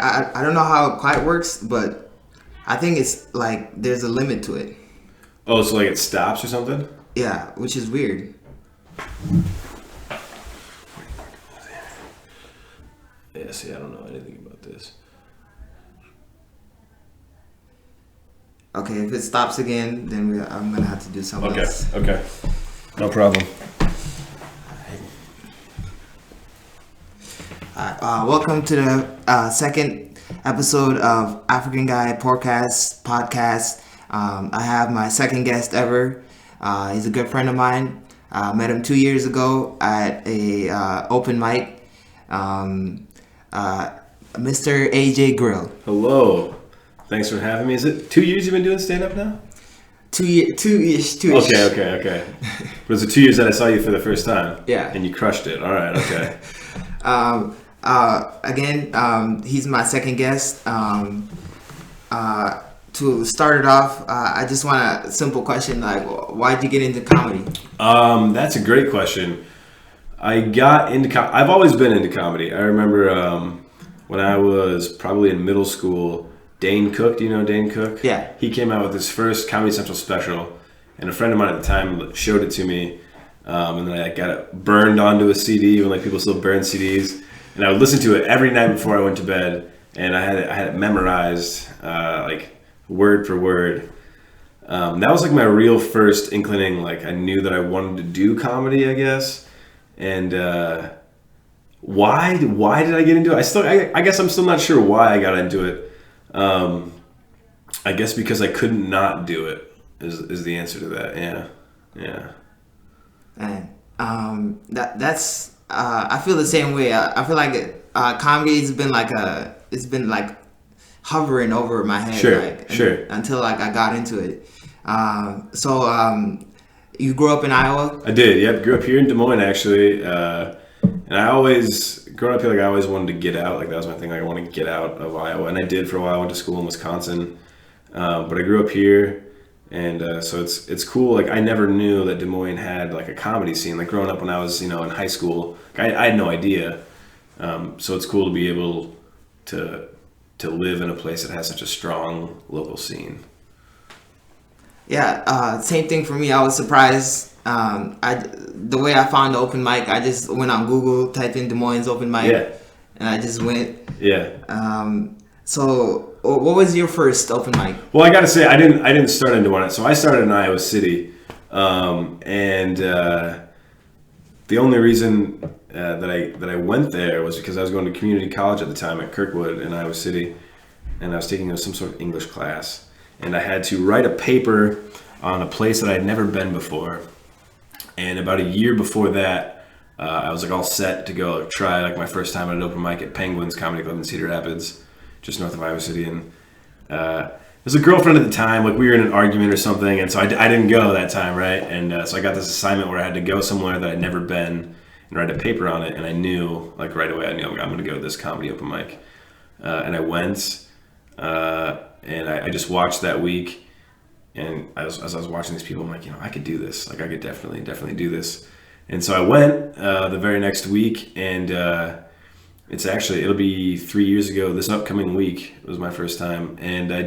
I don't know how it quite works, but I think it's like there's a limit to it. Oh, so like it stops or something? Yeah, which is weird. Yeah, see, I don't know anything about this. Okay, if it stops again, then I'm gonna have to do something else. Okay. No problem. Welcome to the second episode of African Guy Poorcast podcast. I have my second guest ever. He's a good friend of mine. Met him 2 years ago at a open mic. Mr. AJ Grill. Hello. Thanks for having me. Is it 2 years you've been doing stand-up now? 2-ish. Okay. But it's the 2 years that I saw you for the first time? Yeah. And you crushed it. All right, okay. Again, he's my second guest. To start it off, I just want a simple question, like, why'd you get into comedy? That's a great question. I got into I've always been into comedy. I remember when I was probably in middle school, Dane Cook, do you know Dane Cook? Yeah. He came out with his first Comedy Central special, and a friend of mine at the time showed it to me, and then I got it burned onto a CD when like people still burn CDs, and I would listen to it every night before I went to bed, and I had it memorized, like word for word. That was like my real first inclining, like I knew that I wanted to do comedy, I guess. And why did I get into it? I guess I'm still not sure why I got into it. I guess because I couldn't not do it is the answer to that. Yeah. And that's I feel the same way. I feel like comedy has been like hovering over my head. Sure. Until like I got into it. You grew up in Iowa? I did. Yep. Grew up here in Des Moines actually. And I always, growing up here, like I always wanted to get out. Like that was my thing. Like I wanted to get out of Iowa, and I did for a while. I went to school in Wisconsin, but I grew up here, and so it's cool. Like I never knew that Des Moines had like a comedy scene. Like growing up when I was in high school, I had no idea. So it's cool to be able to live in a place that has such a strong local scene. Yeah, same thing for me. I was surprised. The way I found the open mic, I just went on Google, typed in Des Moines open mic, and I just went. Yeah. So, what was your first open mic? Well, I gotta say, I didn't start in Des Moines. So I started in Iowa City, and the only reason that I went there was because I was going to community college at the time at Kirkwood in Iowa City, and I was taking some sort of English class, and I had to write a paper on a place that I had never been before. And about a year before that, I was like all set to go try like my first time at an open mic at Penguins Comedy Club in Cedar Rapids, just north of Iowa City. And there was a girlfriend at the time, like we were in an argument or something, and so I didn't go that time, right? And so I got this assignment where I had to go somewhere that I'd never been and write a paper on it. And I knew, like right away, I'm going to go to this comedy open mic. And I went, and I just watched that week. And as I was watching these people, I'm like, I could do this. Like I could definitely do this. And so I went the very next week, and it'll be 3 years ago. This upcoming week was my first time, and I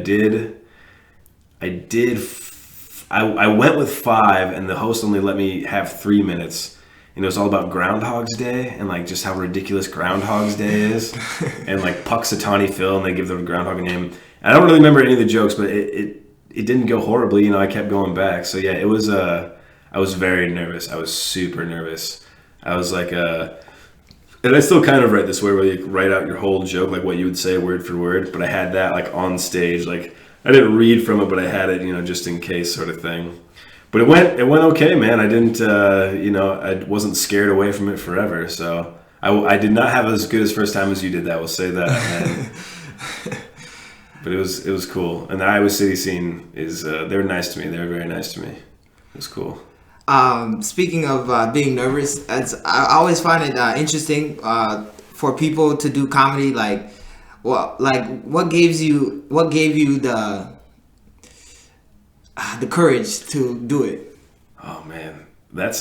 went with 5, and the host only let me have 3 minutes. And it was all about Groundhog's Day and like just how ridiculous Groundhog's Day is, and like Puxatawny Phil, and they give the groundhog a name. And I don't really remember any of the jokes, but it didn't go horribly. I kept going back. So yeah, it was, I was very nervous. I was super nervous. I was like, and I still kind of write this way where you write out your whole joke, like what you would say word for word. But I had that like on stage, like I didn't read from it, but I had it, just in case sort of thing. But it went okay, man. I didn't, I wasn't scared away from it forever. So I did not have as good as first time as you did that. We'll say that. And, but it was cool. And the Iowa City scene is, they were nice to me. They were very nice to me. It was cool. Speaking of being nervous, I always find it interesting for people to do comedy. Like, what gave you the courage to do it? Oh man, that's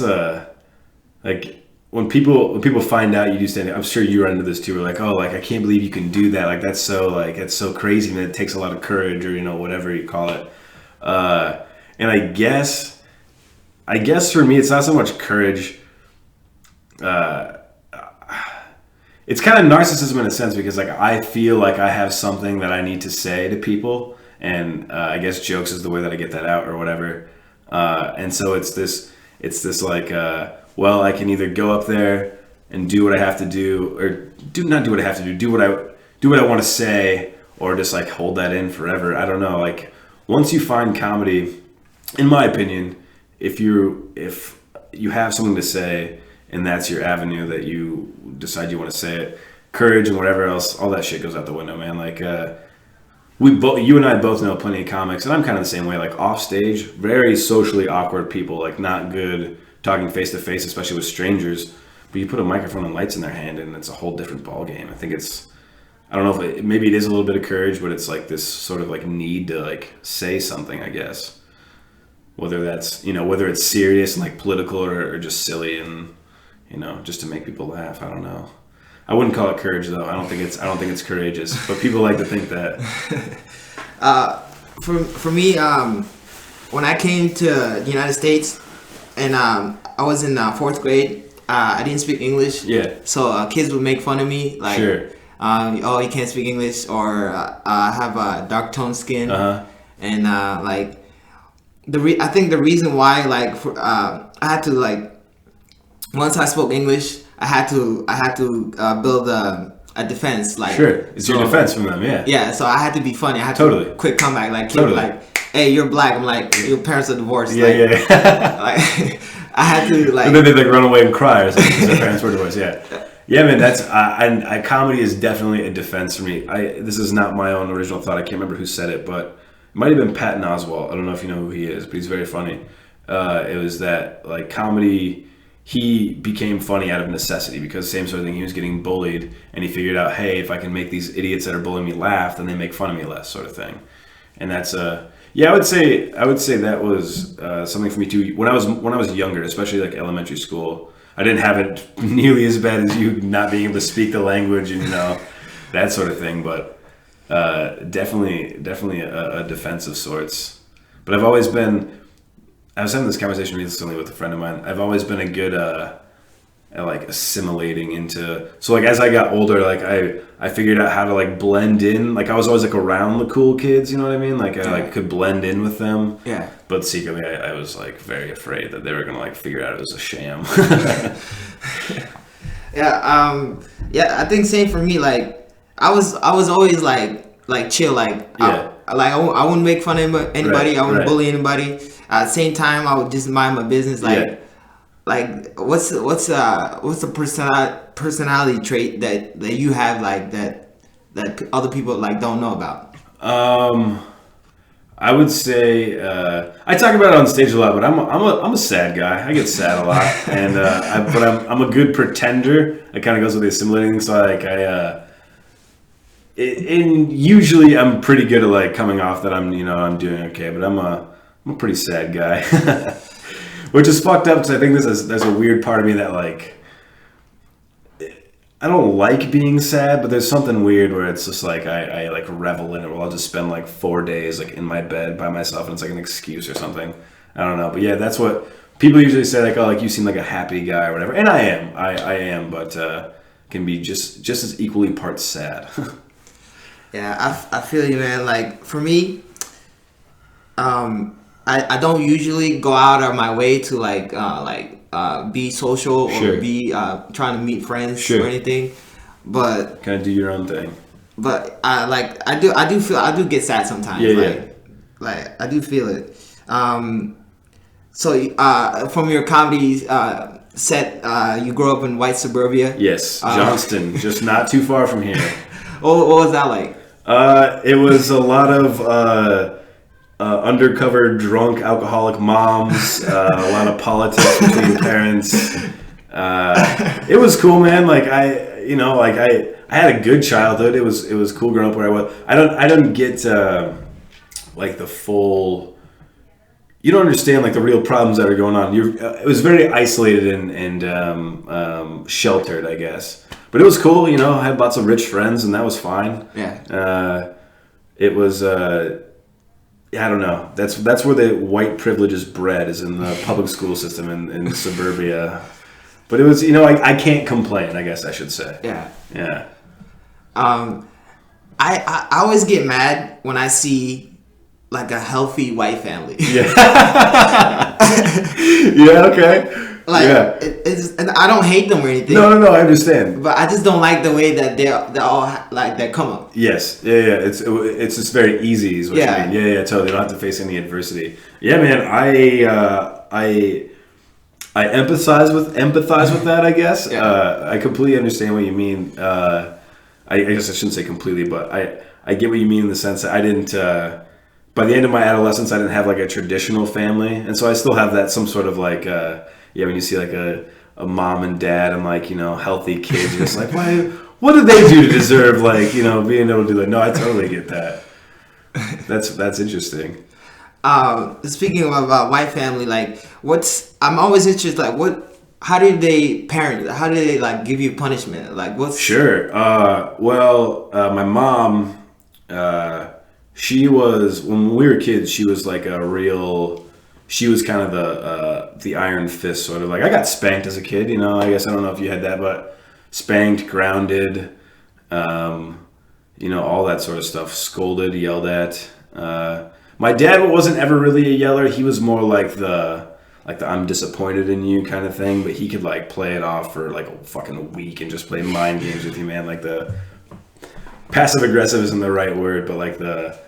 when people find out you do stand up, I'm sure you run into this too. We're like, oh, like I can't believe you can do that. Like that's so crazy, and it takes a lot of courage, or whatever you call it. And I guess for me, it's not so much courage. It's kind of narcissism in a sense, because like I feel like I have something that I need to say to people, and I guess jokes is the way that I get that out or whatever. And so it's this like, well, I can either go up there and do what I have to do, or not do what I have to do, do what I want to say, or just like hold that in forever. I don't know. Like once you find comedy, in my opinion, if you have something to say and that's your avenue that you decide you want to say it, courage and whatever else, all that shit goes out the window, man. Like you and I both know plenty of comics, and I'm kind of the same way. Like off stage, very socially awkward people, like not good talking face to face, especially with strangers. But you put a microphone and lights in their hand, and it's a whole different ball game. I think I don't know if maybe it is a little bit of courage, but it's like this sort of like need to like say something, I guess. Whether that's, whether it's serious and like political, or just silly and, just to make people laugh. I don't know. I wouldn't call it courage though. I don't think it's courageous, but people like to think that. For me, when I came to the United States, and I was in fourth grade, I didn't speak English. Yeah. So kids would make fun of me, like, sure. Oh, you can't speak English, or have a dark toned skin, and like I think the reason why, like, I had to, like, once I spoke English, I had to build a defense, like, sure, it's your defense from them, yeah. Yeah, so I had to be funny. I had totally to quick comeback, like, totally. Like, hey, you're black. I'm like, your parents are divorced. Yeah, like, yeah. Like, I had to, like, and then they like run away and cry or something because their parents were divorced. Yeah. Yeah, man, that's comedy is definitely a defense for me. This is not my own original thought. I can't remember who said it, but it might have been Patton Oswalt. I don't know if you know who he is, but he's very funny. It was that, like, comedy, he became funny out of necessity, because same sort of thing. He was getting bullied, and he figured out, hey, if I can make these idiots that are bullying me laugh, then they make fun of me less, sort of thing. And that's yeah, I would say that was something for me too. When I was younger, especially like elementary school, I didn't have it nearly as bad as you, not being able to speak the language and that sort of thing. But definitely a defense of sorts. But I've always been. I was having this conversation recently with a friend of mine. I've always been a good at like assimilating into. So like as I got older, like I figured out how to like blend in. Like I was always like around the cool kids, you know what I mean? Like I like could blend in with them. Yeah. But secretly, I was like very afraid that they were gonna like figure out it was a sham. Yeah. Yeah. I think same for me. Like I was always like chill. Like I wouldn't make fun of anybody. Right, I wouldn't bully anybody. At the same time, I would just mind my business. Like, like what's the personality trait that you have, like that other people like don't know about? I would say I talk about it on stage a lot, but I'm a sad guy. I get sad a lot, and but I'm a good pretender. It kind of goes with the assimilating. So like and usually I'm pretty good at like coming off that I'm doing okay, but I'm a pretty sad guy, which is fucked up because I think there's a weird part of me that like I don't like being sad, but there's something weird where it's just like I like revel in it. Where I'll just spend like 4 days like in my bed by myself, and it's like an excuse or something. I don't know, but yeah, that's what people usually say. Like, oh, like you seem like a happy guy or whatever, and I am, but can be just as equally parts sad. Yeah, I feel you, man. Like for me, I don't usually go out of my way to be social or be trying to meet friends or anything, but kind of do your own thing. But I do get sad sometimes. Like I do feel it. So from your comedy set, you grew up in white suburbia. Yes, Johnston, just not too far from here. What was that like? It was a lot of undercover drunk alcoholic moms, a lot of politics between parents. It was cool, man. Like I had a good childhood. It was cool growing up where I was. I don't get like the full you don't understand like the real problems that are going on. It was very isolated and sheltered, I guess. But it was cool, you know. I had lots of rich friends, and that was fine. Yeah. It was. I don't know. That's where the white privilege is bred, is in the public school system in suburbia. But it was, you know, I can't complain, I guess I should say. Yeah. Yeah. I always get mad when I see like a healthy white family. Yeah. Yeah. Okay. Like yeah. it's, and I don't hate them or anything. No. I understand. But I just don't like the way that they're all like they come up. Yes. Yeah. It's just very easy, is what you mean. Yeah. Totally. You don't have to face any adversity. Yeah, man. I empathize with that, I guess. Yeah. I completely understand what you mean. I guess I shouldn't say completely, but I get what you mean in the sense that I didn't. By the end of my adolescence, I didn't have like a traditional family, and so I still have that some sort of like. When you see like a mom and dad and like, you know, healthy kids, you're just like, why? What did they do to deserve like, you know, being able to do that? No, I totally get that. That's interesting. Speaking about white family, like I'm always interested, like how did they parent? How did they like give you punishment? Like what's... Sure. My mom, she was, when we were kids, she was like she was kind of the iron fist sort of, like I got spanked as a kid, you know, I guess, I don't know if you had that, but spanked, grounded, you know, all that sort of stuff, scolded, yelled at. My dad wasn't ever really a yeller. He was more like the I'm disappointed in you kind of thing, but he could like play it off for like a fucking week and just play mind games with you, man. Like the passive aggressive isn't the right word, but like the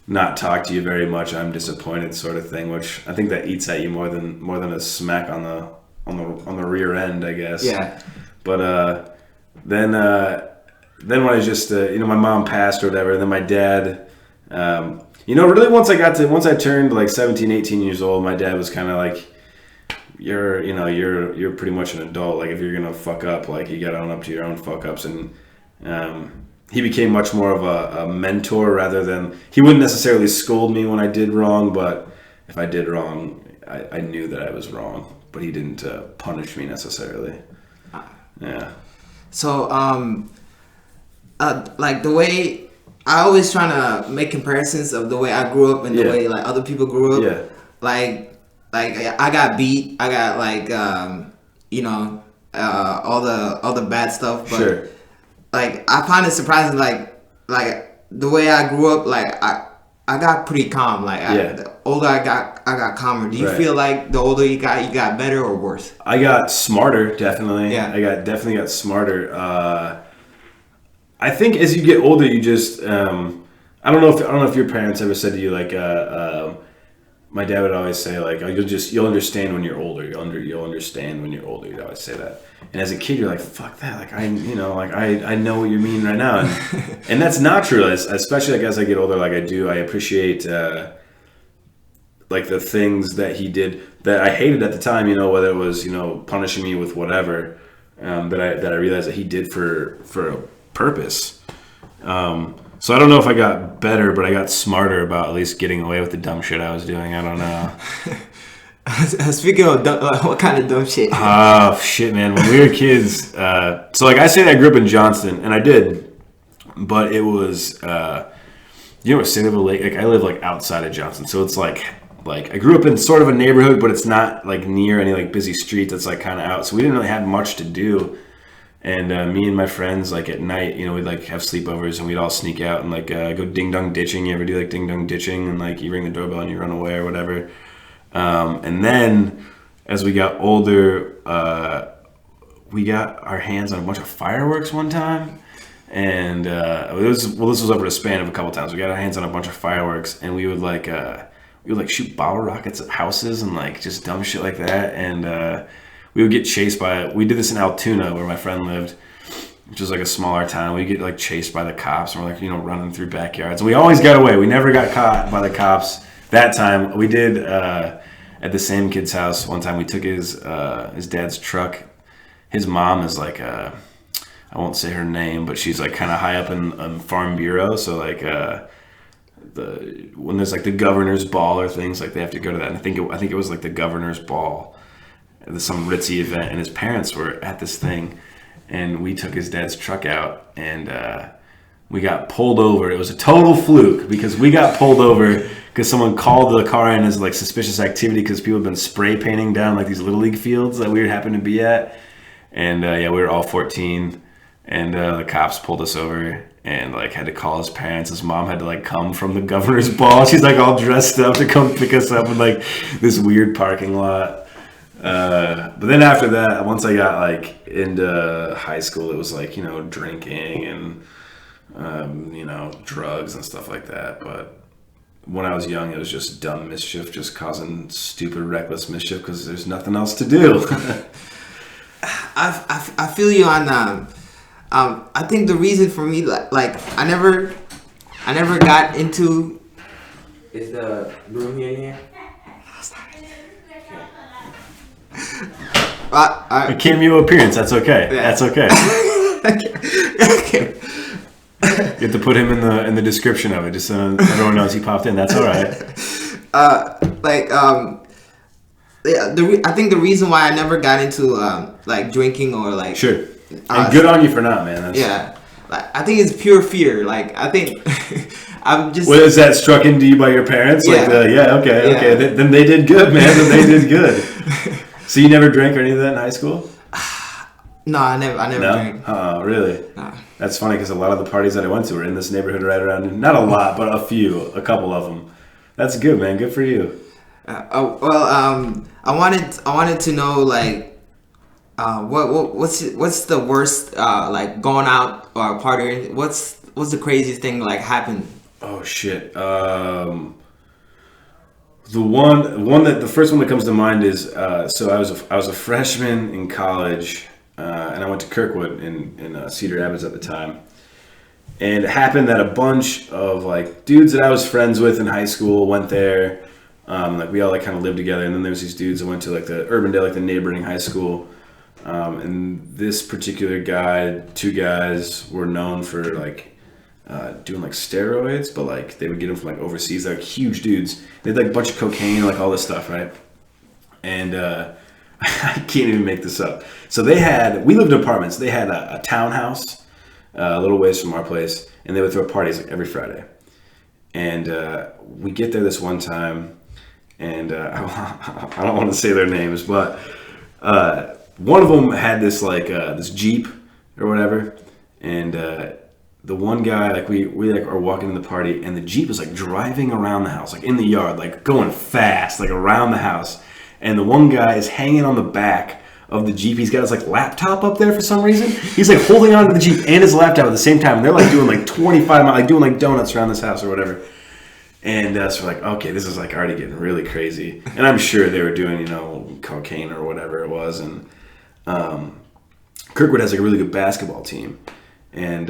not talk to you very much, I'm disappointed sort of thing, which I think that eats at you more than a smack on the rear end, I guess. Yeah. But then when I just you know, my mom passed or whatever, and then my dad, you know, really once I turned like 17, 18 years old, my dad was kind of like, you're pretty much an adult. Like if you're gonna fuck up, like you gotta own up to your own fuck ups. And he became much more of a mentor rather than, he wouldn't necessarily scold me when I did wrong, but if I did wrong, I knew that I was wrong, but he didn't punish me necessarily. Yeah. So like the way I always trying to make comparisons of the way I grew up and the way like other people grew up. Yeah. Like I got beat. I got like you know, all the bad stuff. But sure. Like I find it surprising. Like the way I grew up. Like I got pretty calm. Like the older I got calmer. Do you feel like the older you got better or worse? I got smarter, definitely. Yeah. I definitely got smarter. I think as you get older, you just I don't know if your parents ever said to you like my dad would always say like, oh, you'll understand when you're older. You'll understand when you're older. He'd always say that. And as a kid, you're like, fuck that. Like I know what you mean right now, and that's not true. Especially like as I get older, like I appreciate like the things that he did that I hated at the time. You know, whether it was, you know, punishing me with whatever that I realized that he did for a purpose. So I don't know if I got better, but I got smarter about at least getting away with the dumb shit I was doing. I don't know. Speaking of dumb, what kind of dumb shit? Oh shit, man! When we were kids, so like I say, I grew up in Johnston, and I did, but it was, you know, what Sanibel Lake. Like I live like outside of Johnston, so it's like I grew up in sort of a neighborhood, but it's not like near any like busy streets. It's like kind of out, so we didn't really have much to do. And me and my friends, like at night, you know, we'd like have sleepovers and we'd all sneak out and like go ding dong ditching. You ever do like ding dong ditching and like you ring the doorbell and you run away or whatever. And then as we got older, we got our hands on a bunch of fireworks one time. And this was over a span of a couple times. We got our hands on a bunch of fireworks and we would like shoot bottle rockets at houses and like just dumb shit like that. And we would get chased we did this in Altoona where my friend lived, which was like a smaller town. We'd get like chased by the cops and we're like, you know, running through backyards. And we always got away. We never got caught by the cops. That time we did at the same kid's house. One time we took his dad's truck. His mom is like, I won't say her name, but she's like kind of high up in Farm Bureau. So like, when there's like the governor's ball or things, like they have to go to that. And I think it was like the governor's ball, some ritzy event, and his parents were at this thing, and we took his dad's truck out, and we got pulled over. It was a total fluke because we got pulled over because someone called the car in as like suspicious activity because people had been spray painting down like these little league fields that we happened to be at, and we were all 14, and the cops pulled us over. And like had to call his parents. His mom had to like come from the governor's ball. She's like all dressed up to come pick us up in like this weird parking lot. But then after that, once I got like into high school, it was like, drinking and drugs and stuff like that. But when I was young, it was just dumb mischief, just causing stupid, reckless mischief because there's nothing else to do. I feel you on I think the reason for me, like I never got into. Is the room here in here? A cameo appearance. That's okay. Yeah. That's okay. Okay. You have to put him in the description of it, just so everyone knows he popped in. That's all right. I think the reason why I never got into like drinking or like sure. And good on you for not, man. Yeah, like, I think it's pure fear. Like I think I'm just. What is that struck into you by your parents? Yeah. Like, okay. Then they did good, man. Then they did good. So you never drank or any of that in high school? No, I never drank. Oh, really? No. That's funny because a lot of the parties that I went to were in this neighborhood right around. Not a lot, but a couple of them. That's good, man. Good for you. I wanted to know like. What's the worst like going out or partying? What's the craziest thing like happened? Oh shit. The first one that comes to mind is so I was a freshman in college and I went to Kirkwood in Cedar Rapids at the time, and it happened that a bunch of like dudes that I was friends with in high school went there. Like we all like kind of lived together, and then there was these dudes that went to like the Urbandale, like the neighboring high school. And this particular guy, two guys were known for like doing like steroids, but like they would get them from like overseas. They're like huge dudes. They had like a bunch of cocaine, like all this stuff, right? And I can't even make this up. So we lived in apartments. They had a townhouse a little ways from our place, and they would throw parties like every Friday. And we get there this one time, and I don't want to say their names, but one of them had this like this Jeep or whatever, and the one guy, like we like are walking in the party, and the Jeep is like driving around the house, like in the yard, like going fast, like around the house, and the one guy is hanging on the back of the Jeep. He's got his like laptop up there for some reason. He's like holding on to the Jeep and his laptop at the same time, and they're like doing like 25 miles, like doing like donuts around this house or whatever. And so we're like, okay, this is like already getting really crazy. And I'm sure they were doing, cocaine or whatever it was. And Kirkwood has like a really good basketball team. And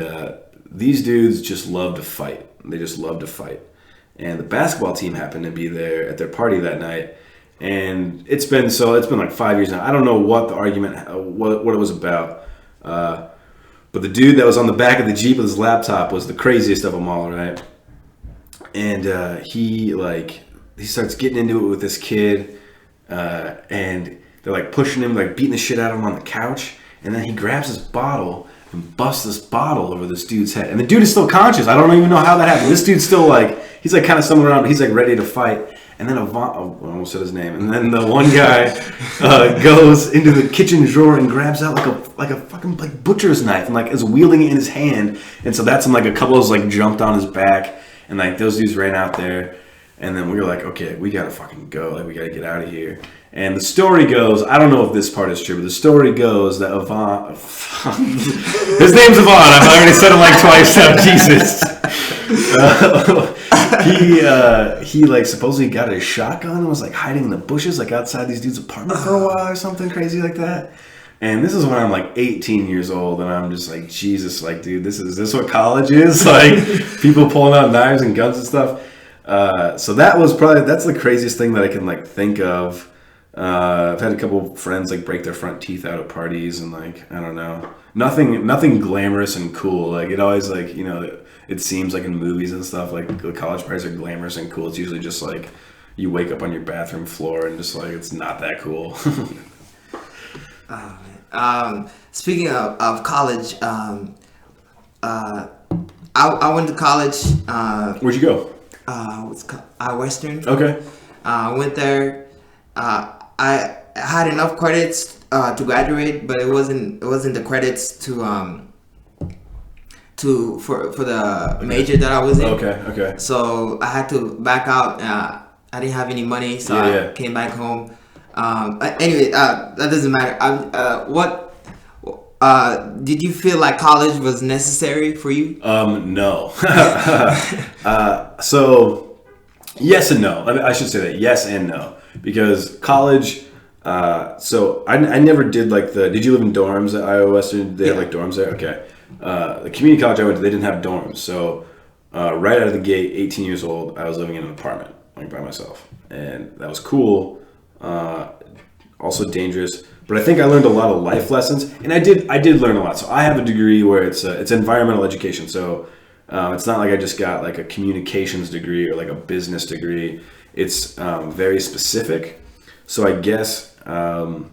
these dudes just love to fight. They just love to fight. And the basketball team happened to be there at their party that night. And it's been like 5 years now. I don't know what the argument, what it was about. But the dude that was on the back of the Jeep with his laptop was the craziest of them all, right? And he starts getting into it with this kid, and they're like pushing him, like beating the shit out of him on the couch. And then he grabs his bottle and busts this bottle over this dude's head. And the dude is still conscious. I don't even know how that happened. This dude's still like, he's like kind of stumbling around, but he's like ready to fight. And then I almost said his name. And then the one guy goes into the kitchen drawer and grabs out like a fucking like butcher's knife and like is wielding it in his hand. And so that's when like a couple of us like jumped on his back, and like those dudes ran out there. And then we were like, okay, we gotta fucking go. Like we gotta get out of here. And the story goes, I don't know if this part is true, but the story goes that Avant, his name's Avant. I've already said it like twice now. Jesus. He like supposedly got a shotgun and was like hiding in the bushes, like outside these dudes' apartment for a while or something crazy like that. And this is when I'm like 18 years old, and I'm just like, Jesus, like, dude, is this what college is? Like, people pulling out knives and guns and stuff. So that's the craziest thing that I can like think of. I've had a couple friends like break their front teeth out at parties, and like, I don't know, nothing glamorous and cool. Like it always like, it seems like in movies and stuff, like the college parties are glamorous and cool. It's usually just like you wake up on your bathroom floor and just like it's not that cool. Oh, man. Speaking of college, I went to college. Where'd you go? Western. Okay. I went there. I had enough credits to graduate, but it wasn't the credits for the major that I was in. Okay. So I had to back out. I didn't have any money, so I came back home. Anyway, that doesn't matter. What did you feel like college was necessary for you? No. So yes and no. I should say that yes and no, because college. So I never did like did you live in dorms at Iowa Western? Did they have like dorms there? Okay. The community college I went to, they didn't have dorms. So right out of the gate, 18 years old, I was living in an apartment, like by myself. And that was cool. Also dangerous. But I think I learned a lot of life lessons. And I did learn a lot. So I have a degree where it's environmental education. So it's not like I just got like a communications degree or like a business degree. It's very specific. So I guess I'm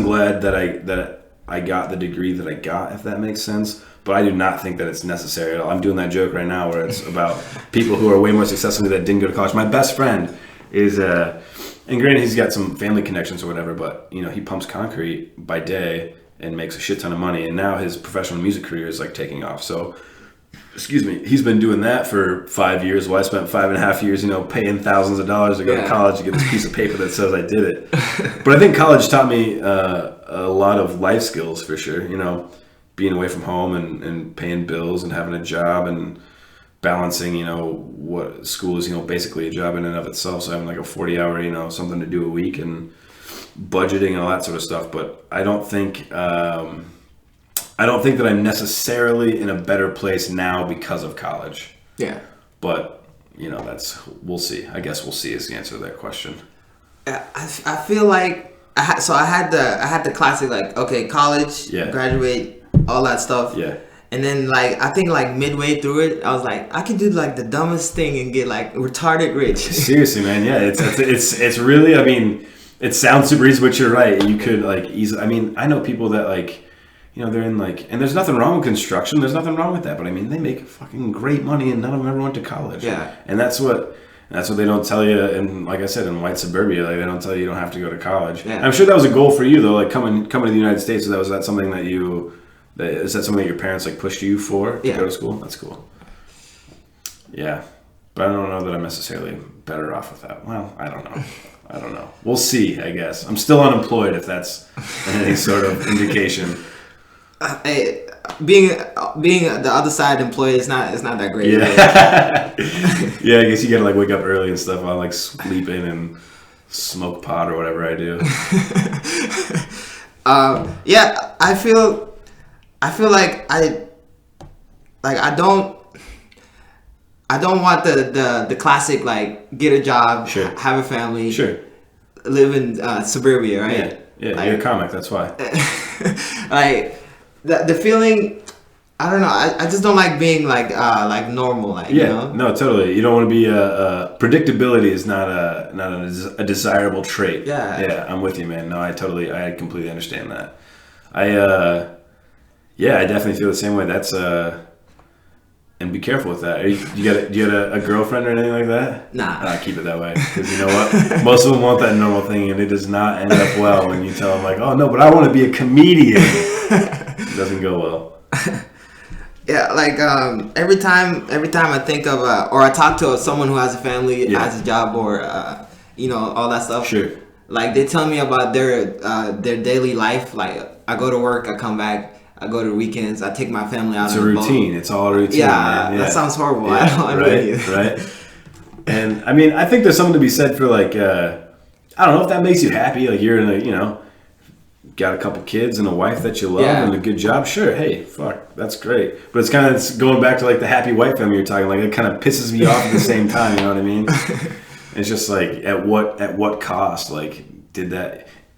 glad that I got the degree that I got, if that makes sense. But I do not think that it's necessary at all. I'm doing that joke right now where it's about people who are way more successful that didn't go to college. My best friend is, and granted he's got some family connections or whatever, but you know, he pumps concrete by day and makes a shit ton of money. And now his professional music career is like taking off. So, excuse me, he's been doing that for 5 years. Well, I spent 5.5 years, paying thousands of dollars to go to college to get this piece of paper that says I did it. But I think college taught me a lot of life skills for sure. Being away from home and paying bills and having a job and balancing, what school is, basically a job in and of itself. So having like a 40-hour, something to do a week and budgeting and all that sort of stuff. But I don't think that I'm necessarily in a better place now because of college. Yeah. But, we'll see. I guess we'll see is the answer to that question. I feel like I had the classic, like, okay, college, graduate, all that stuff. Yeah. And then I think midway through it, I was like, I could do the dumbest thing and get retarded rich. Seriously, man. Yeah. It's really, it sounds super easy, but you're right. You could easily, I know people that they're in and there's nothing wrong with construction. There's nothing wrong with that. But they make fucking great money and none of them ever went to college. Yeah. And that's what they don't tell you. And like I said, in white suburbia, they don't tell you don't have to go to college. Yeah. I'm sure that was a goal for you though, coming to the United States. So is that something that your parents pushed you for to go to school? That's cool. Yeah. But I don't know that I'm necessarily better off with that. Well, I don't know. We'll see, I guess. I'm still unemployed if that's any sort of indication. Being the other side employee is not that great. Yeah. Yeah, I guess you gotta wake up early and stuff while sleep in and smoke pot or whatever I do. Yeah, I feel like I don't want the classic get a job, sure, have a family, sure, live in suburbia, right? Yeah, you're a comic, that's why. The feeling, I don't know. I just don't like being normal. No, totally. You don't want to be predictability is not a desirable trait. Yeah, I'm with you, man. No, I completely understand that. I definitely feel the same way. That's and be careful with that. Do you got a girlfriend or anything like that? Nah. Keep it that way, because you know what? Most of them want that normal thing, and it does not end up well when you tell them oh no, but I want to be a comedian. It doesn't go well. Yeah, every time I think of or I talk to someone who has a family, has a job, or all that stuff. Sure. They tell me about their daily life. I go to work, I come back, I go to the weekends, I take my family out. It's a routine. It's all a routine. Yeah, man. That sounds horrible. Yeah, I don't right, right. And I think there's something to be said for I don't know if that makes you happy. You're in got a couple kids and a wife that you love and a good job. Sure, hey, fuck, that's great. But it's kind of going back to the happy white family you're talking. It kind of pisses me off at the same time. You know what I mean? It's just at what cost?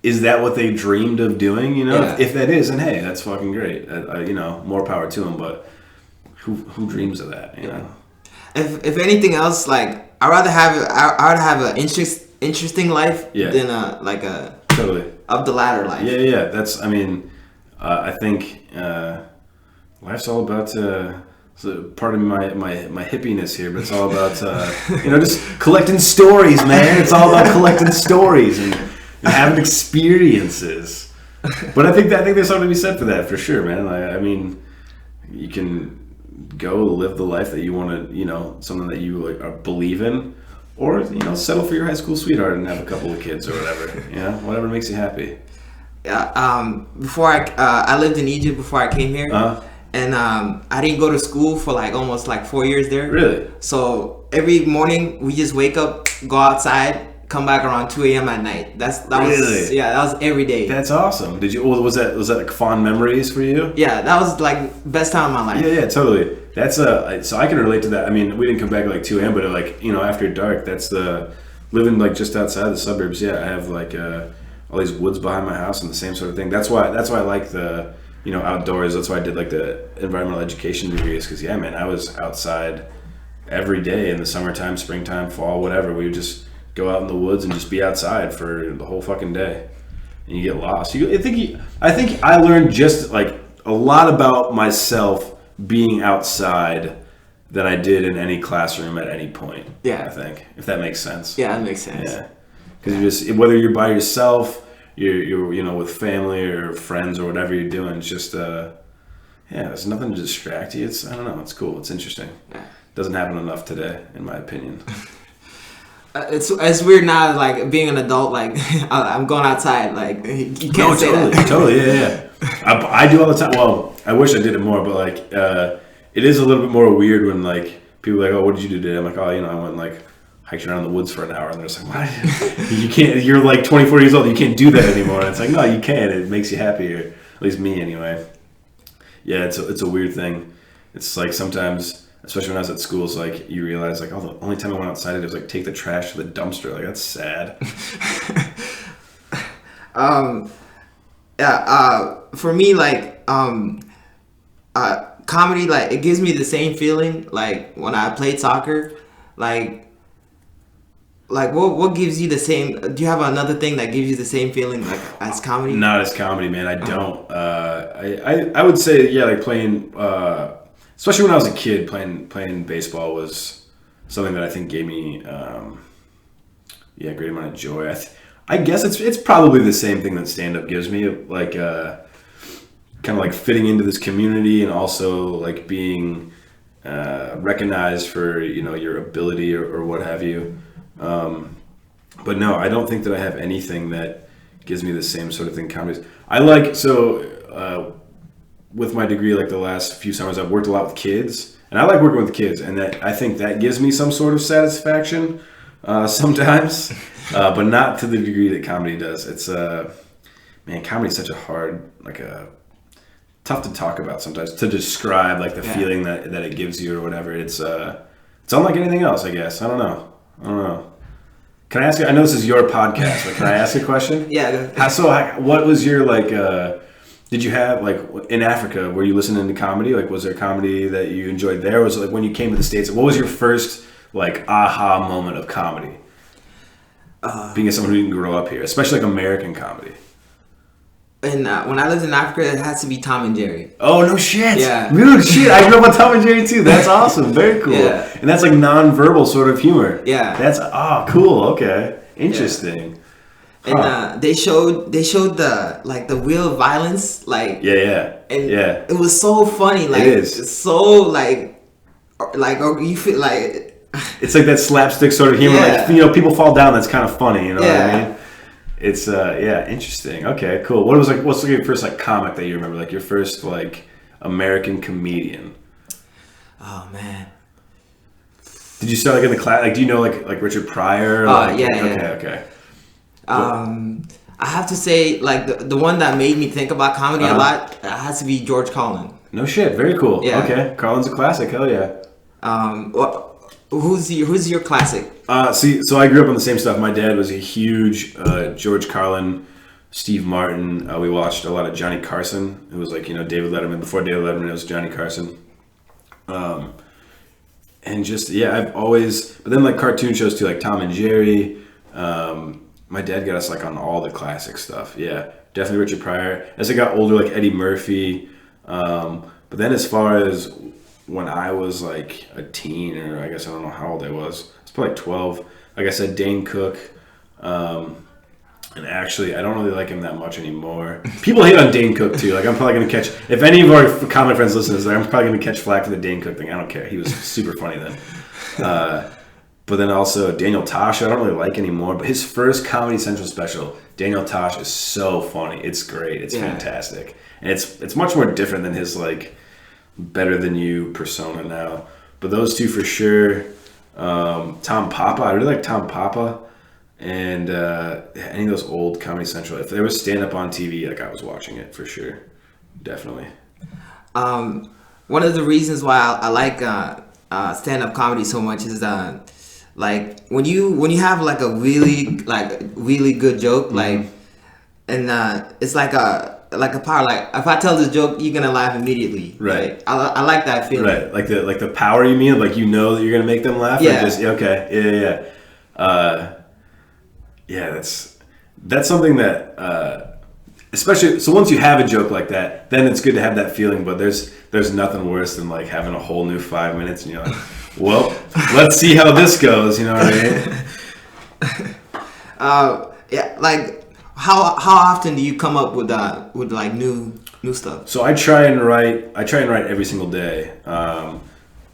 Is that what they dreamed of doing? If that is, then hey, that's fucking great. More power to them. But who dreams of that? You know. If anything else, like I'd rather have an interesting life than a totally up the ladder life. Yeah. That's I think life's all about. So pardon my hippiness here, but it's all about just collecting stories, man. It's all about collecting stories and having experiences. But I think there's something to be said for that, for sure, man. I mean, you can go live the life that you want to, something that you believe in, or settle for your high school sweetheart and have a couple of kids or whatever. Whatever makes you happy. Yeah. Before I lived in Egypt before I came here. Uh-huh. And I didn't go to school for almost 4 years there. Really? So every morning we just wake up, go outside, come back around 2 a.m. at night. That was every day. That's awesome. Did you? Was that fond memories for you? Yeah, that was best time of my life. Yeah, totally. That's so I can relate to that. I mean, we didn't come back at 2 a.m., but after dark, that's the living just outside the suburbs. Yeah, I have all these woods behind my house and the same sort of thing. That's why I like the outdoors. That's why I did the environmental education degrees, because man, I was outside every day in the summertime, springtime, fall, whatever. We would just go out in the woods and just be outside for the whole fucking day, and you get lost. I think I learned just a lot about myself being outside than I did in any classroom at any point. Yeah, I think, if that makes sense. Yeah, that makes sense. Yeah, because whether you're by yourself, you're with family or friends or whatever you're doing, it's just there's nothing to distract you. I don't know, it's cool, it's interesting. Yeah. Doesn't happen enough today, in my opinion. It's weird now, being an adult, I'm going outside, you can't say that. Totally, yeah. I do all the time. Well, I wish I did it more, but it is a little bit more weird when people are oh, what did you do today? I'm I went hiked around in the woods for an hour, and they're just why? You can't. You're 24 years old. You can't do that anymore. And it's no, you can. It makes you happy, or at least me anyway. Yeah, it's a weird thing. It's sometimes, especially when I was at school, it's you realize the only time I went outside it was take the trash to the dumpster. That's sad. For me, comedy, it gives me the same feeling when I played soccer. What gives you the same? Do you have another thing that gives you the same feeling as comedy? Not as comedy, man. I don't. I would say playing, especially when I was a kid, playing baseball was something that I think gave me a great amount of joy. I guess it's probably the same thing that stand-up gives me, kind of fitting into this community, and also being recognized for your ability or what have you. But no, I don't think that I have anything that gives me the same sort of thing comedy. With my degree, the last few summers, I've worked a lot with kids, and I like working with kids, and I think that gives me some sort of satisfaction sometimes, but not to the degree that comedy does. It's comedy is such a hard, tough to talk about sometimes, to describe the feeling that it gives you or whatever. It's unlike anything else, I guess. I don't know. Can I ask you? I know this is your podcast, but can I ask a question? Yeah. What was your did you have in Africa? Were you listening to comedy? Was there comedy that you enjoyed there? Or was it when you came to the States? What was your first aha moment of comedy? Being someone who didn't grow up here, especially American comedy. And when I lived in Africa, it has to be Tom and Jerry. Oh, no shit. Yeah. Dude, shit. I grew up on Tom and Jerry too. That's awesome. Very cool. Yeah. And that's non-verbal sort of humor. Yeah. That's cool. Okay. Interesting. Yeah. And they showed the wheel of violence. Yeah. And it was so funny. It is. It's so you feel it's that slapstick sort of humor. Yeah. People fall down. That's kind of funny. You know what I mean? It's interesting. Okay, cool. What's your first comic that you remember? Your first American comedian? Oh man. Did you start in the class? Do you know Richard Pryor? Yeah. Okay. I have to say the one that made me think about comedy a lot has to be George Carlin. No shit. Very cool. Yeah. Okay. Carlin's a classic. Hell yeah. Who's your classic? So I grew up on the same stuff. My dad was a huge George Carlin, Steve Martin. We watched a lot of Johnny Carson. It was David Letterman. Before David Letterman, it was Johnny Carson. And just, yeah, I've always, but then like cartoon shows too, like Tom and Jerry. My dad got us like on all the classic stuff. Yeah, definitely Richard Pryor. As I got older, like Eddie Murphy. But then as far as when I was like a teen, or I guess I don't know how old I was probably like 12. Like I said, Dane Cook. And actually, I don't really like him that much anymore. People hate on Dane Cook too. Like, I'm probably going to catch, if any of our comic friends listen to this, I'm probably going to catch flack for the Dane Cook thing. I don't care. He was super funny then. But then also Daniel Tosh, I don't really like anymore. But his first Comedy Central special, Daniel Tosh, is so funny. It's great. It's fantastic. And it's much more different than his like better than you persona now. But those two for sure. Tom Papa, I really like Tom Papa. And any of those old Comedy Central, if there was stand-up on TV, like I was watching it for sure. Definitely. One of the reasons why I like stand-up comedy so much is like when you have like a really good joke, like, and it's like a power. Like if I tell this joke, you're gonna laugh immediately. Right. Like, I like that feeling. Right. Like the power, you mean? Like, you know that you're gonna make them laugh. Yeah. Or just, okay. Yeah. Yeah, that's something that, especially, so once you have a joke like that, then it's good to have that feeling, but there's nothing worse than like having a whole new 5 minutes and you're like, well, let's see how this goes, you know what I mean? Yeah, like how often do you come up with like new stuff? So I try and write every single day.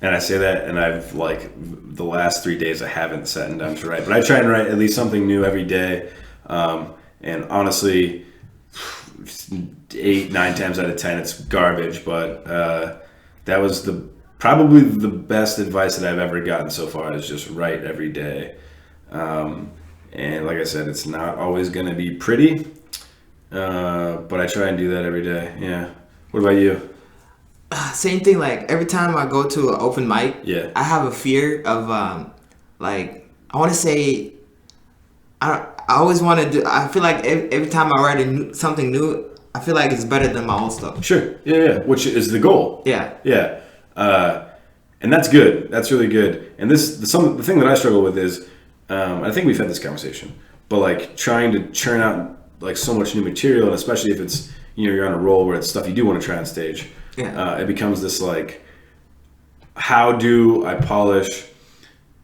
And I say that, and I've like the last 3 days I haven't sat down to write, but I try and write at least something new every day. And honestly, 8-9 times out of 10, it's garbage. But that was probably the best advice that I've ever gotten so far, is just write every day. And like I said, it's not always going to be pretty, but I try and do that every day. Yeah. What about you? Same thing. Like every time I go to an open mic, Yeah. I have a fear of like I want to say I always want to do. I feel like every time I write something new, I feel like it's better than my old stuff. Sure. Yeah. Which is the goal. Yeah. Yeah. And that's good. That's really good. And the thing that I struggle with is, I think we've had this conversation, but like trying to churn out like so much new material, and especially if it's, you're on a roll where it's stuff you do want to try on stage. Yeah. It becomes this like, how do I polish?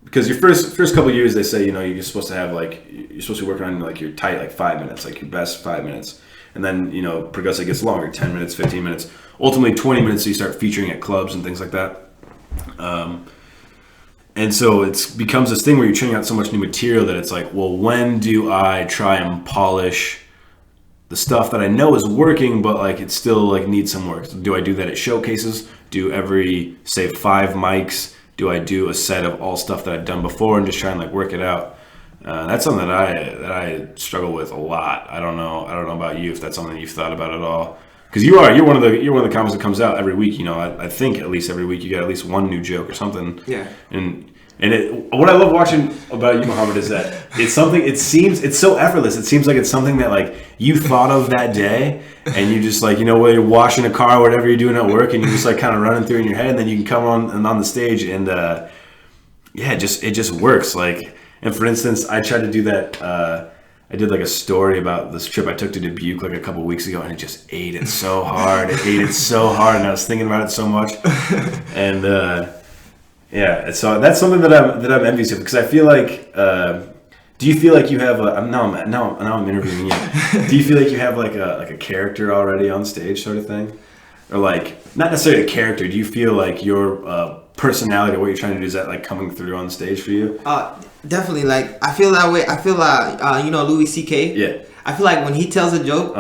Because your first couple of years, they say, you're supposed to have like, you're supposed to be working on like your tight like 5 minutes, like your best 5 minutes, and then progressively gets longer, 10 minutes, 15 minutes, ultimately 20 minutes. So you start featuring at clubs and things like that. And so it becomes this thing where you're churning out so much new material that it's like, well, when do I try and polish the stuff that I know is working, but like it still like needs some work? Do I do that at showcases? Do every, say, 5 mics? Do I do a set of all stuff that I've done before and just try and like work it out? That's something that I struggle with a lot. I don't know about you, if that's something you've thought about at all. Because you're one of the comics that comes out every week. I think at least every week you get at least one new joke or something. Yeah. And what I love watching about you, Muhammad, is that it's something. It seems it's so effortless. It seems like it's something that like you thought of that day, and you just like whether you're washing a car or whatever you're doing at work, and you're just like kind of running through in your head, and then you can come on the stage, and it just works. Like, and for instance, I tried to do that. I did like a story about this trip I took to Dubuque like a couple weeks ago, and it just ate it so hard. And I was thinking about it so much, and. Yeah, so that's something that I'm envious of, because I feel like. Do you feel like you have now I'm interviewing you. Do you feel like you have like a character already on stage, sort of thing, or like not necessarily a character? Do you feel like your personality, or what you're trying to do, is that like coming through on stage for you? Definitely. Like I feel that way. I feel like Louis C.K. Yeah. I feel like when he tells a joke,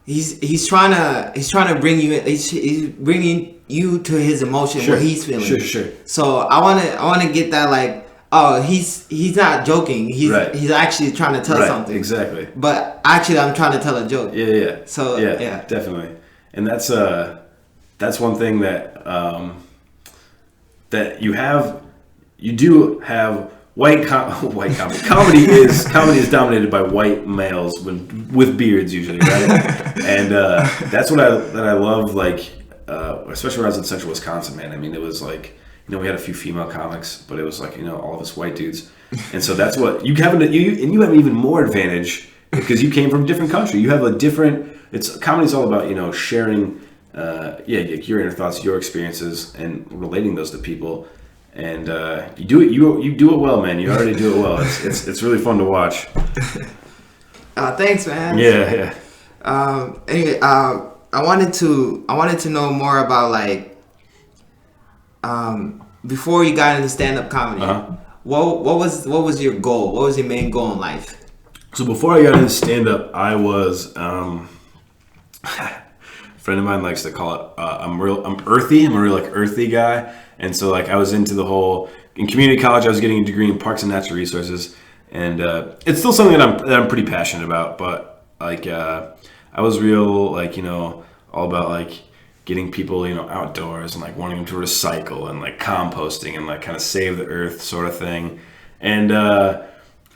he's trying to bring you in. He's bringing you to his emotion, sure. What he's feeling. Sure. So I want to get that, like, oh, he's not joking. He's actually trying to tell something. Exactly. But actually, I'm trying to tell a joke. Yeah. So yeah, definitely. And that's one thing that that you do have. White comedy. Comedy is dominated by white males with beards usually, right? And that's what I love. Like especially when I was in Central Wisconsin, man. I mean, it was like, we had a few female comics, but it was like, all of us white dudes. And so that's what you have, and you have an even more advantage because you came from a different country. You have a different. Comedy's all about sharing, your inner thoughts, your experiences, and relating those to people. And you do it. You do it well, man. You already do it well. It's really fun to watch. Thanks, man. Yeah. Anyway, I wanted to know more about like, before you got into stand-up comedy. Uh-huh. What was your goal? What was your main goal in life? So before I got into stand-up, I was. A friend of mine likes to call it. I'm earthy. I'm a real earthy guy, and so I was into the whole. In community college, I was getting a degree in parks and natural resources, and it's still something that I'm pretty passionate about. But I was real all about getting people outdoors and wanting them to recycle and composting and kind of save the earth sort of thing, and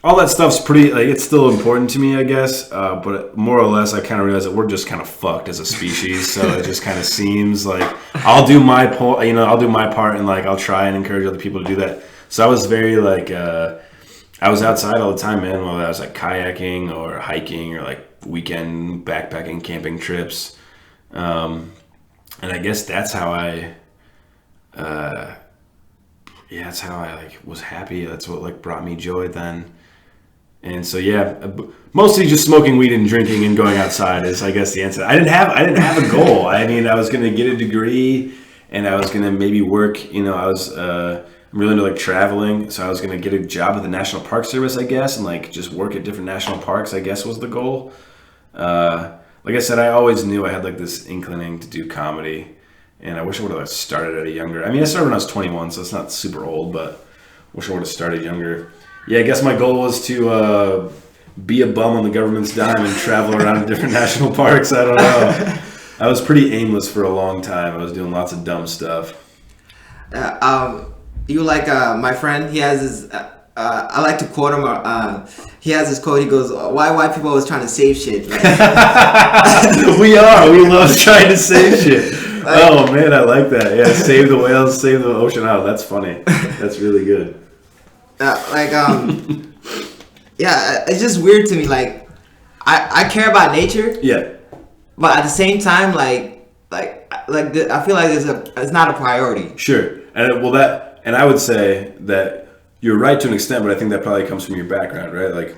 all that stuff's pretty it's still important to me, I guess, but more or less I kind of realize that we're just kind of fucked as a species. So it just kind of seems like I'll do my part and I'll try and encourage other people to do that. So I was very I was outside all the time, man, whether I was kayaking or hiking or weekend backpacking camping trips, and I guess that's how I was happy. That's what brought me joy then. And so mostly just smoking weed and drinking and going outside is, I guess, the answer. I didn't have a goal. I mean, I was going to get a degree and I was going to maybe work. I was I'm really into traveling, so I was going to get a job at the National Park Service, I guess, and just work at different national parks, I guess, was the goal. Like I said, I always knew I had this inclining to do comedy, and I wish I would have started at a younger. I mean, I started when I was 21, so it's not super old, but I wish I would have started younger. Yeah, I guess my goal was to be a bum on the government's dime and travel around to different national parks. I don't know. I was pretty aimless for a long time. I was doing lots of dumb stuff. You my friend, he has his, I like to quote him, he has this quote, he goes, why white people always trying to save shit? We love trying to save shit. Oh man, I like that. Yeah, save the whales, save the ocean out. That's funny. That's really good. It's just weird to me. I care about nature. Yeah. But at the same time, I feel like it's not a priority. Sure, and I would say that you're right to an extent, but I think that probably comes from your background, right?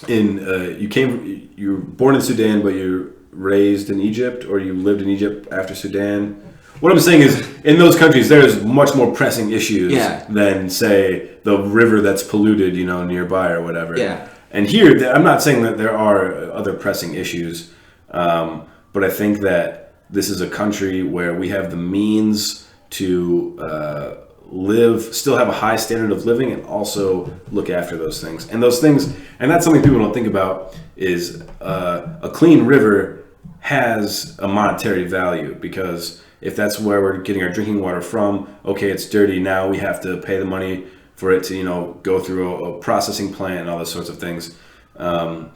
You were born in Sudan, but you're raised in Egypt, or you lived in Egypt after Sudan. What I'm saying is, in those countries, there's much more pressing issues than, say, the river that's polluted, nearby or whatever. Yeah. And here, I'm not saying that there are other pressing issues, but I think that this is a country where we have the means to still have a high standard of living, and also look after those things. And those things, and that's something people don't think about, is a clean river has a monetary value, because if that's where we're getting our drinking water from, okay, it's dirty. Now we have to pay the money for it to, go through a processing plant and all those sorts of things. And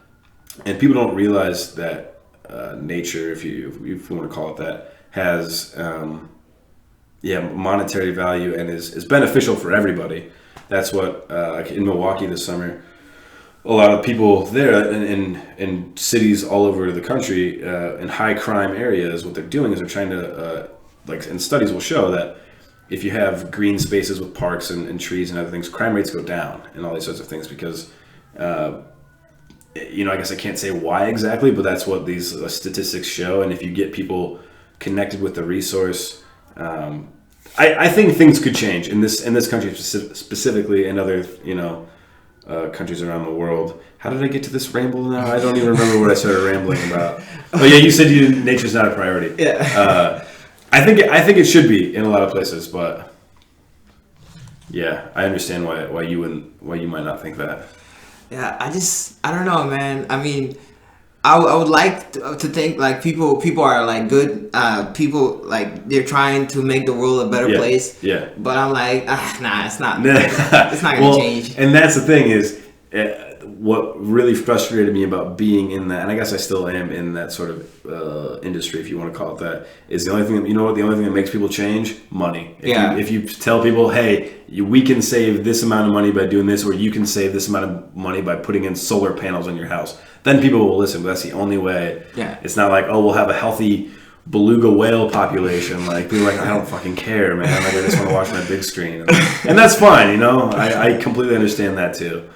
people don't realize that nature, if you want to call it that, has monetary value and is beneficial for everybody. That's what in Milwaukee this summer, a lot of people there in cities all over the country, in high crime areas, what they're doing is they're trying to and studies will show that if you have green spaces with parks and trees and other things, crime rates go down and all these sorts of things, because I guess I can't say why exactly, but that's what these statistics show. And if you get people connected with the resource, I think things could change in this country specifically, and other countries around the world. How did I get to this ramble now? I don't even remember what I started rambling about. Oh yeah, you said nature's not a priority. Yeah. I think it should be in a lot of places, but yeah, I understand why you might not think that. Yeah, I don't know, man. I mean, I would like to think people are good. People they're trying to make the world a better place. Yeah. But I'm nah, it's not. It's not gonna change. And that's the thing is, what really frustrated me about being in that, and I guess I still am in that sort of industry, if you want to call it that, is the only thing that, the only thing that makes people change? Money. If you tell people, hey, we can save this amount of money by doing this, or you can save this amount of money by putting in solar panels on your house, then people will listen. But that's the only way. Yeah. It's not like, oh, we'll have a healthy beluga whale population. Like, people are like, I don't fucking care, man. Like, I just want to watch my big screen. And that's fine, I completely understand that too.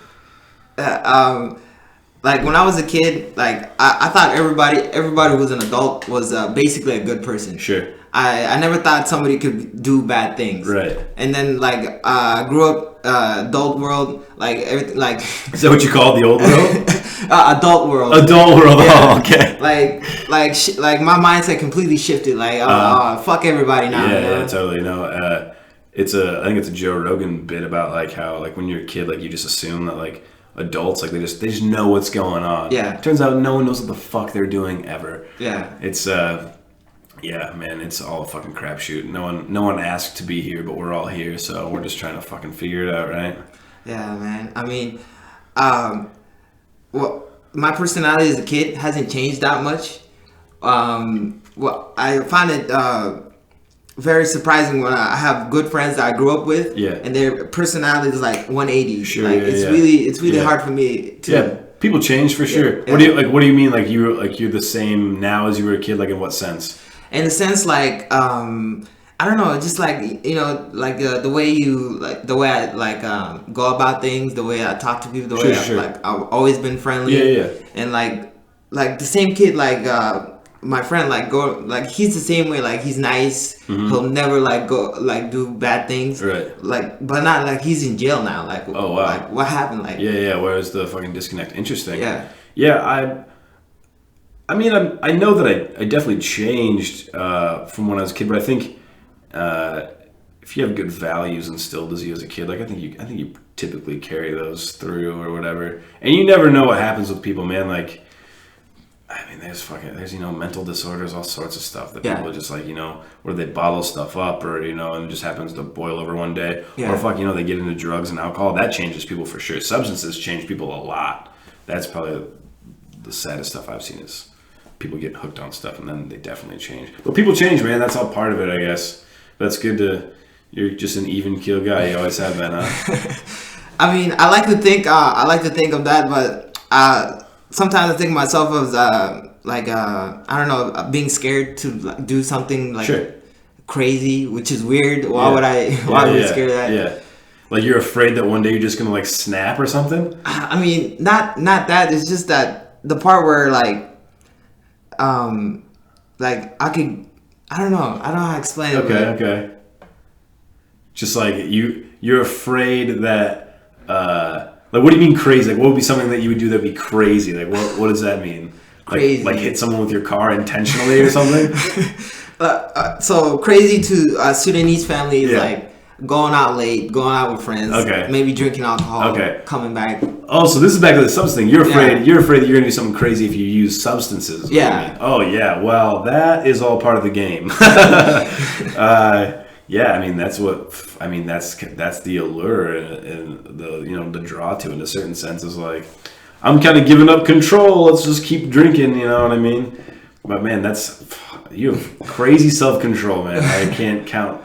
Like when I was a kid, like I thought everybody who was an adult was basically a good person. Sure. I never thought somebody could do bad things. Right. And then like I grew up adult world, like everything, like. Is that what you call it, the old world? Adult world. Adult world. Yeah. Oh, okay. Like my mindset completely shifted. Like fuck everybody now. Yeah, totally. I think it's a Joe Rogan bit about like how like when you're a kid, like you just assume that like adults, like they just know what's going on. Yeah. Turns out no one knows what the fuck they're doing ever. Yeah. It's yeah, man, it's all a fucking crapshoot. No one asked to be here, but we're all here, so we're just trying to fucking figure it out, right? Yeah, man. I mean, well, my personality as a kid hasn't changed that much. Well, I find it very surprising when I have good friends that I grew up with, and their personality is like 180. Sure, like it's really hard for me to. Yeah, people change for sure. Yeah. What do you mean? Like you're the same now as you were a kid? Like in what sense? In a sense, like I don't know, just like like the way I like go about things, the way I talk to people, the way I've always been friendly. Yeah. And like the same kid, like my friend, like he's the same way. Like he's nice. Mm-hmm. He'll never like go like do bad things. Right. Like, but not like he's in jail now. Like, oh wow. Like what happened? Like yeah. Where's the fucking disconnect? Interesting. Yeah. I mean, I know that I definitely changed from when I was a kid, but I think if you have good values instilled as you as a kid, like I think you typically carry those through or whatever. And you never know what happens with people, man. Like, I mean, there's mental disorders, all sorts of stuff that people just like, where they bottle stuff up or, and it just happens to boil over one day. Yeah. Or they get into drugs and alcohol. That changes people for sure. Substances change people a lot. That's probably the saddest stuff I've seen is people get hooked on stuff and then they definitely change. But people change, man. That's all part of it, I guess. That's good you're just an even keel guy. You always have been, huh? I mean, I like to think of that, but sometimes I think of myself as I don't know, being scared to like, do something like crazy, which is weird. Why would I be scared of that? Yeah. Like you're afraid that one day you're just gonna like snap or something? I mean, not that. It's just that the part where like I don't know how to explain it. Okay. Just like you're afraid that like what do you mean crazy? Like what would be something that you would do that'd be crazy? Like what does that mean? Crazy. Like hit someone with your car intentionally or something? So crazy to Sudanese family is like going out late, going out with friends, maybe drinking alcohol, coming back. Oh, so this is back to the substance thing. You're afraid that you're gonna do something crazy if you use substances. Yeah. Oh yeah. Well, that is all part of the game. Yeah. I mean, that's the allure and the the draw to it in a certain sense is like, I'm kind of giving up control. Let's just keep drinking. You know what I mean? But man, you have crazy self-control, man. I can't count.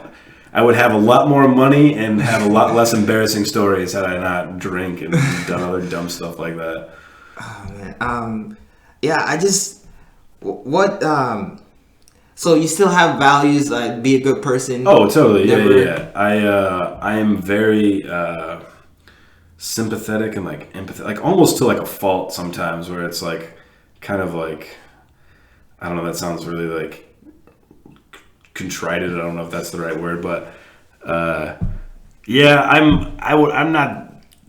I would have a lot more money and have a lot less embarrassing stories had I not drank and done other dumb stuff like that. Oh man. I just so you still have values like be a good person? Oh, totally. Yeah. I am very sympathetic and like empathetic, like almost to like a fault sometimes, where it's like kind of like, I don't know. That sounds really like contrited. I don't know if that's the right word, but I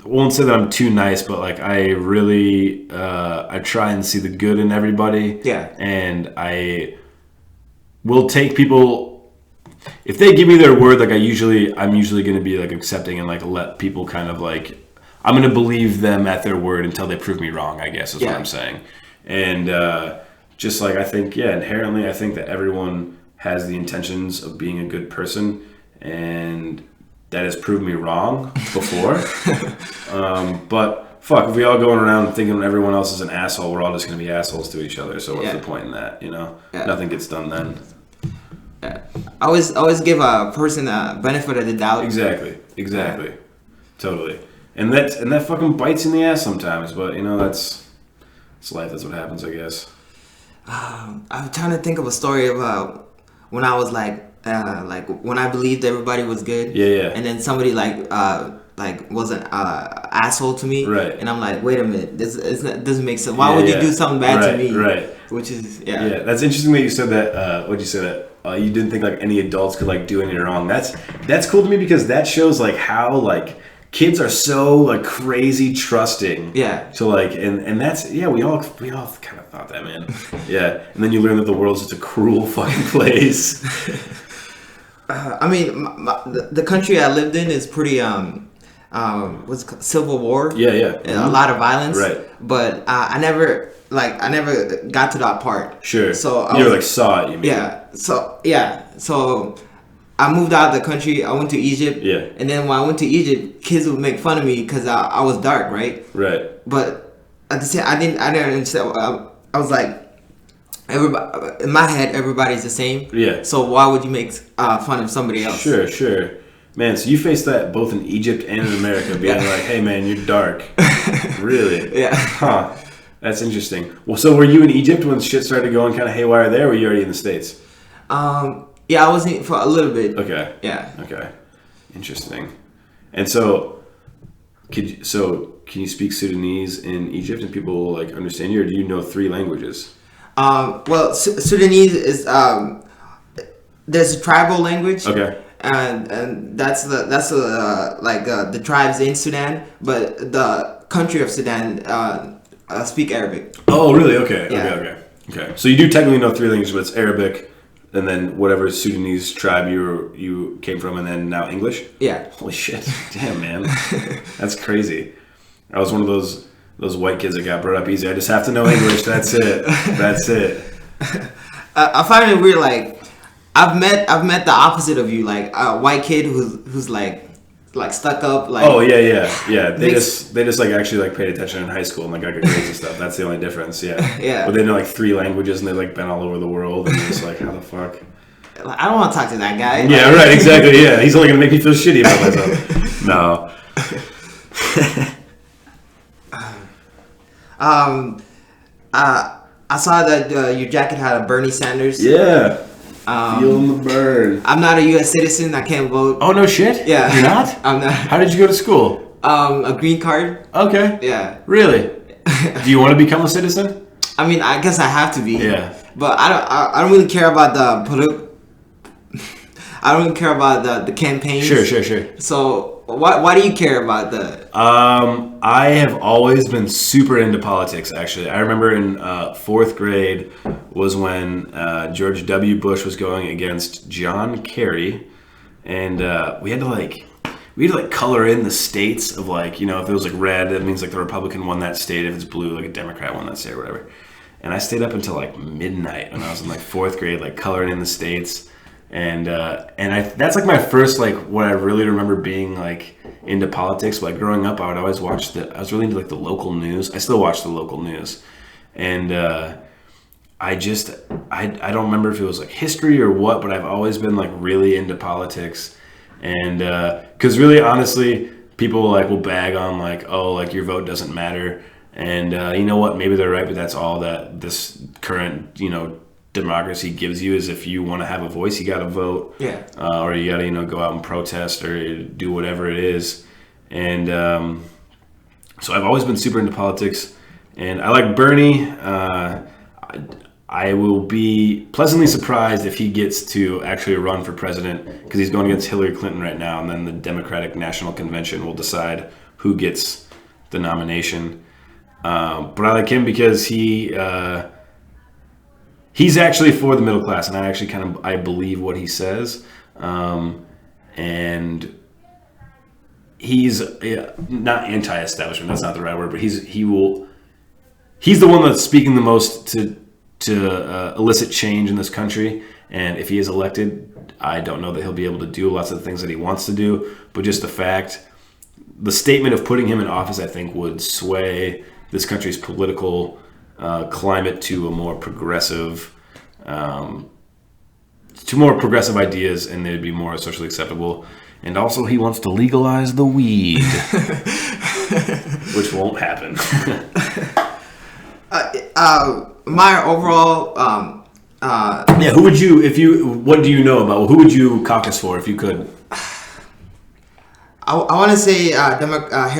won't say that I'm too nice, but like I really I try and see the good in everybody. Yeah. And I will take people if they give me their word. Like I'm usually going to be like accepting and like let people kind of like, I'm going to believe them at their word until they prove me wrong, I guess is what I'm saying. And just like I think inherently I think that everyone has the intentions of being a good person, and that has proved me wrong before. But fuck, if we all going around thinking everyone else is an asshole, we're all just going to be assholes to each other. So what's the point in that, you know? Nothing gets done then. I always give a person a benefit of the doubt. Exactly. Totally. And that fucking bites in the ass sometimes, but, you know, it's life. That's what happens, I guess. I'm trying to think of a story about when I was like when I believed everybody was good. Yeah. And then somebody was an asshole to me. Right. And I'm like, wait a minute, this doesn't make sense. Why would you do something bad to me? Right. Which is Yeah, that's interesting that you said that. What'd you say that? You didn't think like any adults could like do anything wrong. That's cool to me because that shows like how like kids are so like crazy trusting. Yeah. So like and that's we all kind of thought that, man. Yeah. And then you learn that the world's just a cruel fucking place. I mean, the country I lived in is pretty what's it called? Civil War. Yeah. And a lot of violence. Right. But I never got to that part. Sure. So you like saw it, you mean? Yeah. So I moved out of the country. I went to Egypt. Yeah. And then when I went to Egypt, kids would make fun of me because I was dark, right? Right. But at the same, I didn't understand. I was like, everybody in my head, everybody's the same. Yeah. So why would you make fun of somebody else? Sure. Man, so you faced that both in Egypt and in America, being like, "Hey, man, you're dark." Really? Yeah. Huh. That's interesting. Well, so were you in Egypt when shit started going kind of haywire there, or were you already in the States? Yeah, I was in for a little bit. Okay. Yeah. Okay. Interesting. And so, can you speak Sudanese in Egypt and people will like understand you, or do you know 3 languages? Well, Sudanese is there's a tribal language. Okay. And that's the tribes in Sudan, but the country of Sudan speak Arabic. Oh, really? Okay. Yeah. Okay. So you do technically know 3 languages, but it's Arabic, and then whatever Sudanese tribe you came from, and then now English? Yeah. Holy shit. Damn, man. That's crazy. I was one of those white kids that got brought up easy. I just have to know English. That's it. I find it weird. Like, I've met the opposite of you. Like a white kid who's like stuck up. Like, oh yeah. They just like actually like paid attention in high school and like got good grades and stuff. That's the only difference. Yeah. Yeah. But they know like 3 languages and they've like been all over the world and you're just like, how the fuck? I don't want to talk to that guy. Yeah. Right. Exactly. Yeah. He's only gonna make me feel shitty about myself. No. I saw that your jacket had a Bernie Sanders. Yeah. Feeling the burn. I'm not a U.S. citizen. I can't vote. Oh, no shit? Yeah. You're not? I'm not. How did you go to school? A green card. Okay. Yeah. Really? Do you want to become a citizen? I mean, I guess I have to be. Yeah. But I don't really care about I don't really care about the campaigns. Sure. So why do you care about that? I have always been super into politics, actually. I remember in 4th grade was when George W. Bush was going against John Kerry, and we had to color in the states of like, you know, if it was like red, that means like the Republican won that state. If it's blue, like a Democrat won that state or whatever. And I stayed up until like midnight when I was in like 4th grade, like coloring in the states. And that's like my first like what I really remember being like into politics. Like growing up, I would always watch I was really into like the local news. I still watch the local news, and I don't remember if it was like history or what, but I've always been like really into politics, and because really honestly, people like will bag on like, oh, like your vote doesn't matter, and you know what, maybe they're right, but that's all that this current, you know, democracy gives you is if you want to have a voice, you got to vote. Yeah. Or you got to, you know, go out and protest or do whatever it is. And so I've always been super into politics, and I like Bernie. I will be pleasantly surprised if he gets to actually run for president, because he's going against Hillary Clinton right now, and then the Democratic National Convention will decide who gets the nomination. But I like him because he's actually for the middle class, and I believe what he says, and he's not anti-establishment. That's not the right word, but he's the one that's speaking the most to elicit change in this country. And if he is elected, I don't know that he'll be able to do lots of the things that he wants to do, but just the fact the statement of putting him in office, I think, would sway this country's political climate to a more progressive, to more progressive ideas, and they'd be more socially acceptable. And also, he wants to legalize the weed, which won't happen. My overall, who would you, what do you know about, who would you caucus for if you could? I want to say Hillary